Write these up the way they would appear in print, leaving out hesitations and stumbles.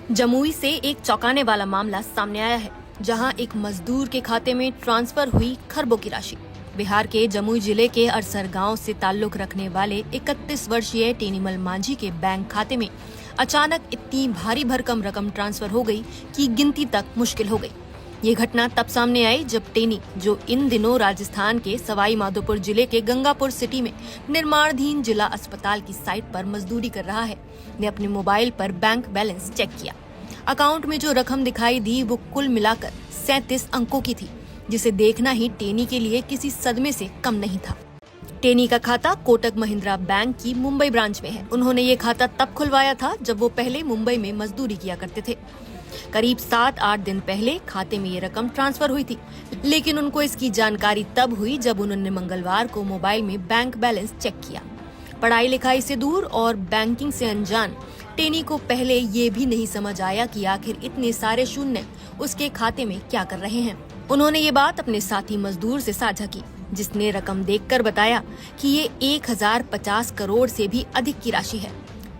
जमुई से एक चौंकाने वाला मामला सामने आया है, जहां एक मजदूर के खाते में ट्रांसफर हुई खरबों की राशि। बिहार के जमुई जिले के अरसर गांव से ताल्लुक रखने वाले 31 वर्षीय टेनीमल मांझी के बैंक खाते में अचानक इतनी भारी भरकम रकम ट्रांसफर हो गई कि गिनती तक मुश्किल हो गई। ये घटना तब सामने आई जब टेनी, जो इन दिनों राजस्थान के सवाई माधोपुर जिले के गंगापुर सिटी में निर्माणाधीन जिला अस्पताल की साइट पर मजदूरी कर रहा है, ने अपने मोबाइल पर बैंक बैलेंस चेक किया। अकाउंट में जो रकम दिखाई दी वो कुल मिलाकर 37 अंकों की थी, जिसे देखना ही टेनी के लिए किसी सदमे से कम नहीं था। टेनी का खाता कोटक महिंद्रा बैंक की मुंबई ब्रांच में है। उन्होंने ये खाता तब खुलवाया था जब वो पहले मुंबई में मजदूरी किया करते थे। करीब 7-8 दिन पहले खाते में ये रकम ट्रांसफर हुई थी, लेकिन उनको इसकी जानकारी तब हुई जब उन्होंने मंगलवार को मोबाइल में बैंक बैलेंस चेक किया। पढ़ाई लिखाई से दूर और बैंकिंग से अनजान टेनी को पहले ये भी नहीं समझ आया कि आखिर इतने सारे शून्य उसके खाते में क्या कर रहे हैं। उन्होंने ये बात अपने साथी मजदूर से साझा की, जिसने रकम देखकर बताया कि ये 1050 करोड़ से भी अधिक की राशि है।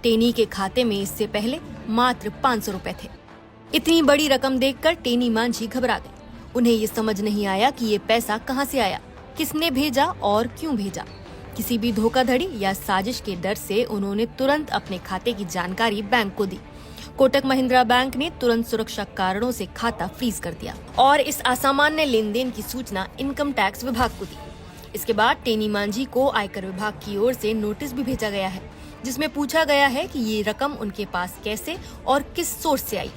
टेनी के खाते में इससे पहले मात्र 500 रुपए थे। इतनी बड़ी रकम देखकर टेनी मांझी घबरा गई। उन्हें ये समझ नहीं आया कि ये पैसा कहां से आया, किसने भेजा और क्यों भेजा। किसी भी धोखाधड़ी या साजिश के डर से उन्होंने तुरंत अपने खाते की जानकारी बैंक को दी। कोटक महिंद्रा बैंक ने तुरंत सुरक्षा कारणों से खाता फ्रीज कर दिया और इस असामान्य लेन देन की सूचना इनकम टैक्स विभाग को दी। इसके बाद टेनी मांझी को आयकर विभाग की ओर से नोटिस भी भेजा गया है, जिसमें पूछा गया है कि ये रकम उनके पास कैसे और किस सोर्स से आई।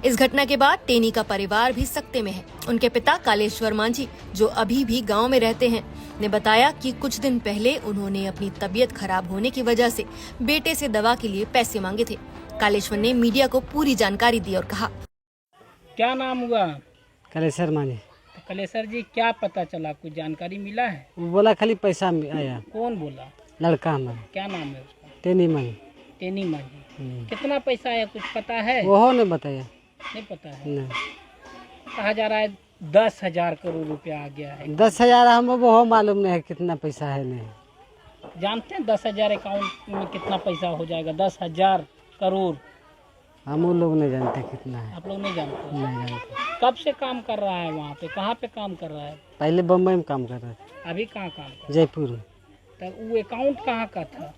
इस घटना के बाद टेनी का परिवार भी सकते में है। उनके पिता कालेश्वर मांझी, जो अभी भी गांव में रहते हैं, ने बताया कि कुछ दिन पहले उन्होंने अपनी तबीयत खराब होने की वजह से बेटे से दवा के लिए पैसे मांगे थे। कालेश्वर ने मीडिया को पूरी जानकारी दी और कहा, क्या नाम हुआ? कालेश्वर मांझी। तो कालेश्वर जी, क्या पता चला, कुछ जानकारी मिला है? वो बोला खाली पैसा आया। कौन बोला? लड़का हमारा। क्या नाम है उसका? टेनी मांझी। टेनी मांझी। कितना पैसा आया, कुछ पता है? वो ने बताया। नहीं पता है। नहीं। कहा जा रहा है 10,000 करोड़ रुपया आ गया है। 10,000 हम वो मालूम नहीं है कितना पैसा है। नहीं जानते हैं 10,000 अकाउंट में कितना पैसा हो जाएगा? 10,000 करोड़। हम वो लोग नहीं जानते कितना है। आप लोग नहीं जानते? नहीं जानते। कब से काम कर रहा है वहाँ पे? कहाँ पे काम कर रहा है? पहले बम्बई में काम कर रहा था। अभी कहाँ काम कर? जयपुर में। तो वो अकाउंट कहाँ का था?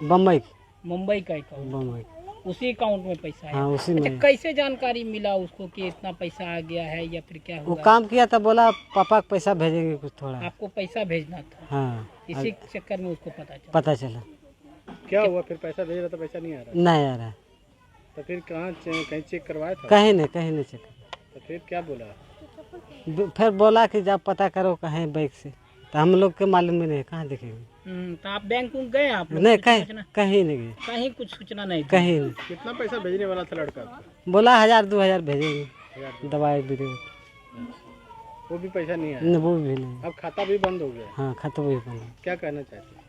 बम्बई। मुंबई का अकाउंट। बम्बई। उसी अकाउंट में पैसा है? हाँ, उसी अच्छा, में। कैसे जानकारी मिला उसको कि इतना पैसा आ गया है, या फिर क्या वो हुआ? काम किया था, बोला पापा को पैसा भेजेंगे कुछ थोड़ा। आपको पैसा भेजना था? हाँ, इसी चक्कर में उसको पता चला। क्या हुआ फिर? पैसा भेज रहा था, पैसा नहीं आ रहा? नहीं आ रहा। तो फिर कहीं चेक करवाया था? कहीं नहीं चेक। तो फिर क्या बोला? फिर बोला कि जब पता करो कहीं बैंक से, तो हम लोग के मालूम में नहीं, कहाँ देखेंगे। तो आप बैंक में गए? आप लोग नहीं, कुछ कहीं सूचना? कहीं नहीं गए। कहीं कुछ सूचना नहीं थी? कहीं नहीं। कितना पैसा भेजने वाला था लड़का आपको? बोला 1000-2000 भेजेंगे, दवाई भी देंगे। वो भी पैसा नहीं आया? नहीं, वो भी नहीं। अब खाता भी बंद हो गया? हाँ, खाता भी बंद। क्या कहना चाहते हैं?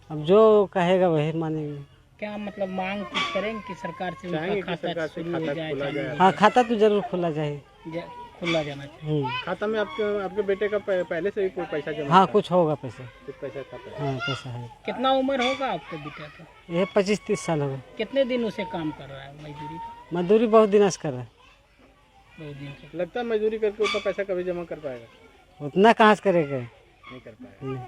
अब जो कहेगा वही मानेंगे। क्या मतलब मांग कुछ करेंगे कि सरकार से चाहेंगे उनका कि खाता सरकार से शुरू हो खाता जाए? खोला जाए? हाँ, खाता तो जरूर खुला चाहिए। खुला जाना चाहिए। खाता में आपके बेटे का पहले से ही कोई पैसा जमा हाँ, था? कुछ होगा पैसा। कुछ पैसा था पहले? हाँ, पैसा है। कितना उम्र होगा आपके बेटे का? ये 25-30 साल होगा। कितने दिन उसे काम कर रहा है मजदूरी का? मजदूरी बहुत दिन से कर रहा है। बहुत दिन से। लगता है मजदूरी करके उतना पैसा कभी जमा कर पाएगा? उतना कहाँ से करेगा। नहीं कर पाएगा। नहीं।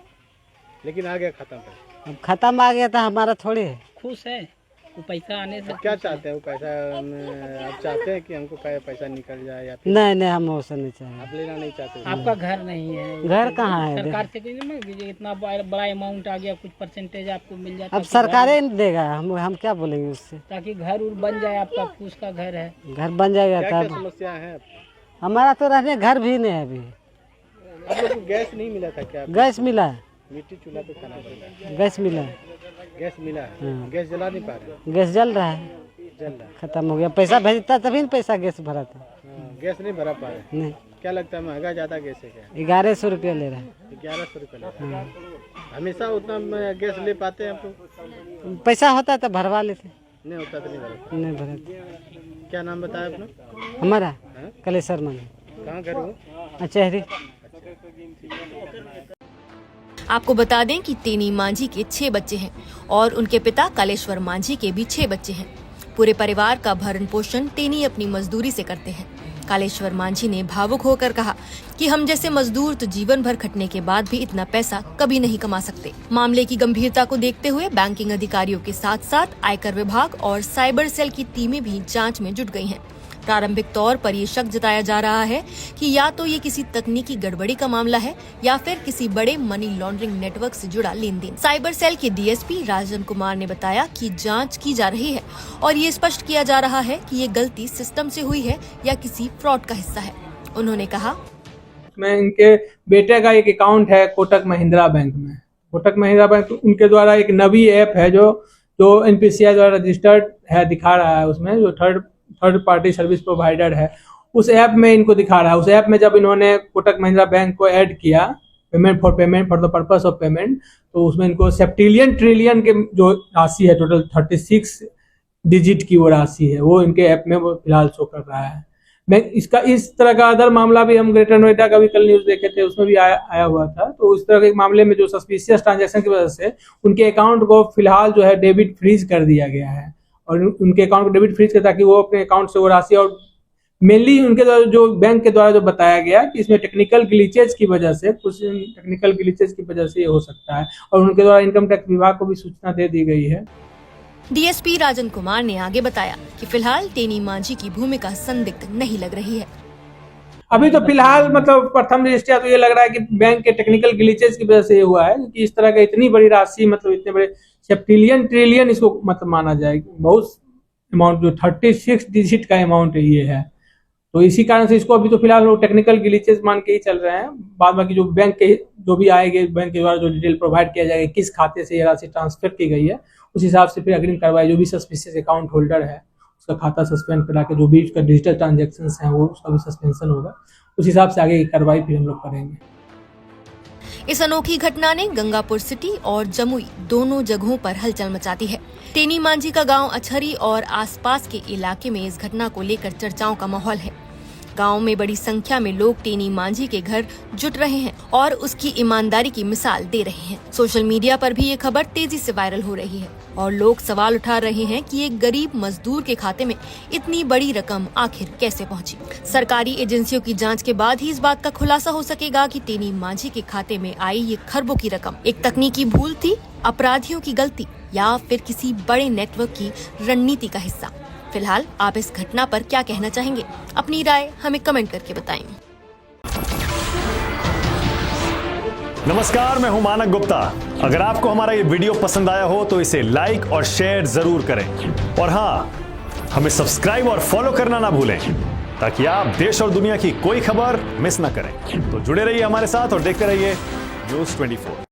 लेकिन आ गया खाता पे? अब खाता में आ गया था, हमारा थोड़ी है। खुश है वो पैसा आने से? क्या चाहते हैं? वो पैसा आप चाहते हैं कि हमको पैसा निकल जाए, या फिर नहीं, हम वो नहीं चाहिए। आप लेना नहीं चाहते? आपका घर नहीं है? घर कहाँ है? सरकार से कोई नहीं मांगी? इतना बड़ा अमाउंट आ गया, कुछ परसेंटेज आपको मिल जाता? अब सरकारें नहीं देगा, हम क्या बोलेंगे उससे। ताकि घर उर बन जाए आपका, फूस का घर है। घर बन जाएगा क्या तब। समस्या है? हमारा तो रहने घर भी नहीं है अभी। आप लोग को गैस नहीं मिला था क्या? गैस मिला है। मिट्टी चूल्हा पे खाना पड़ता है। गैस मिला है। गैस मिला है? हाँ। गैस जला नहीं पा रहे? गैस जल रहा है। जल रहा है। खत्म हो गया। पैसा भेजता तभी न पैसा गैस भरा था। हाँ, गैस नहीं भरा पा रहे? नहीं। क्या लगता है महंगा ज्यादा गैस है क्या? 1100 रुपया ले रहा है। 1100 रुपये ले रहा है। हमेशा उतना गैस ले पाते हैं आप लोग? पैसा होता तो भरवा लेते। नहीं होता तो नहीं भरता? नहीं भरते। क्या नाम बताया अपना? हमारा हाँ? कालेश्वर मांझी। कहाँ घर हो? चेहरी। आपको बता दें कि टेनी मांझी के 6 बच्चे हैं और उनके पिता कालेश्वर मांझी के भी 6 बच्चे हैं। पूरे परिवार का भरण पोषण टेनी अपनी मजदूरी से करते हैं। कालेश्वर मांझी ने भावुक होकर कहा कि हम जैसे मजदूर तो जीवन भर खटने के बाद भी इतना पैसा कभी नहीं कमा सकते। मामले की गंभीरता को देखते हुए बैंकिंग अधिकारियों के साथ साथ आयकर विभाग और साइबर सेल की टीमें भी जांच में जुट गई हैं। प्रारंभिक तौर पर ये शक जताया जा रहा है कि या तो ये किसी तकनीकी गड़बड़ी का मामला है या फिर किसी बड़े मनी लॉन्ड्रिंग नेटवर्क से जुड़ा लेन देन। साइबर सेल के डीएसपी राजन कुमार ने बताया कि जांच की जा रही है और ये स्पष्ट किया जा रहा है कि ये गलती सिस्टम से हुई है या किसी फ्रॉड का हिस्सा है। उन्होंने कहा, मैं इनके बेटे का एक अकाउंट है कोटक महिंद्रा बैंक में। कोटक महिंद्रा बैंक उनके द्वारा एक नवी ऐप है जो एनपीसीआई द्वारा रजिस्टर्ड है, दिखा रहा है उसमें, जो थर्ड पार्टी सर्विस प्रोवाइडर है, उस ऐप में इनको दिखा रहा है। उस ऐप में जब इन्होंने कोटक महिंद्रा बैंक को ऐड किया, payment for the purpose of payment, तो उसमें इनको सेप्टिलियन ट्रिलियन के जो राशि है, टोटल 36 डिजिट की वो राशि है, वो इनके ऐप में वो फिलहाल शो कर रहा है। मैं इसका इस तरह का अदर मामला भी हम ग्रेटर नोएडा का भी कल न्यूज देखे थे, उसमें भी आया हुआ था। तो उस तरह के मामले में जो सस्पिशियस ट्रांजैक्शन की वजह से उनके अकाउंट को फिलहाल जो है डेबिट फ्रीज कर दिया गया है, और उनके अकाउंट को डेबिट फ्रीज कर, ताकि वो अपने अकाउंट से वो राशि, और मेनली उनके द्वारा जो बैंक के द्वारा जो बताया गया कि इसमें टेक्निकल ग्लिचेज की वजह से, कुछ टेक्निकल ग्लिचेज की वजह से ये हो सकता है, और उनके द्वारा इनकम टैक्स विभाग को भी सूचना दे दी गई है। डीएसपी राजन कुमार ने आगे बताया कि फिलहाल टेनी मांझी की भूमिका संदिग्ध नहीं लग रही है। अभी तो फिलहाल मतलब प्रथम दृष्टया तो ये लग रहा है कि बैंक के टेक्निकल ग्लिचेज की वजह से ये हुआ है, क्योंकि इस तरह का इतनी बड़ी राशि, मतलब इतने बड़े सेप्टिलियन ट्रिलियन इसको मतलब माना जाए, बहुत अमाउंट, जो 36 डिजिट का अमाउंट ये है। तो इसी कारण से इसको अभी तो फिलहाल वो टेक्निकल ग्लिचेज मान के ही चल रहे हैं। बाद बाकी जो बैंक के जो भी आएंगे, बैंक के द्वारा जो डिटेल प्रोवाइड किया जाएगा, किस खाते से ये राशि ट्रांसफर की गई है, उस हिसाब से फिर अग्रिम कार्रवाई, जो भी सस्पिशियस अकाउंट होल्डर है उसका खाता सस्पेंड करा के, जो भी उसका डिजिटल ट्रांजेक्शन है वो उसका भी सस्पेंशन होगा, उस हिसाब से आगे की कार्रवाई फिर हम लोग करेंगे। इस अनोखी घटना ने गंगापुर सिटी और जमुई दोनों जगहों पर हलचल मचा दी है। टेनी मांझी का गांव अछरी और आसपास के इलाके में इस घटना को लेकर चर्चाओं का माहौल है। गांव में बड़ी संख्या में लोग टेनी मांझी के घर जुट रहे हैं और उसकी ईमानदारी की मिसाल दे रहे हैं। सोशल मीडिया पर भी ये खबर तेजी से वायरल हो रही है और लोग सवाल उठा रहे हैं कि एक गरीब मजदूर के खाते में इतनी बड़ी रकम आखिर कैसे पहुंची। सरकारी एजेंसियों की जांच के बाद ही इस बात का खुलासा हो सकेगा कि टेनी मांझी के खाते में आई ये खरबों की रकम एक तकनीकी भूल थी, अपराधियों की गलती, या फिर किसी बड़े नेटवर्क की रणनीति का हिस्सा। फिलहाल आप इस घटना पर क्या कहना चाहेंगे? अपनी राय हमें कमेंट करके बताएं। नमस्कार, मैं हूं मानक गुप्ता। अगर आपको हमारा ये वीडियो पसंद आया हो तो इसे लाइक और शेयर जरूर करें, और हाँ, हमें सब्सक्राइब और फॉलो करना ना भूलें, ताकि आप देश और दुनिया की कोई खबर मिस ना करें। तो जुड़े रहिए हमारे साथ और देखते रहिए न्यूज़ 24।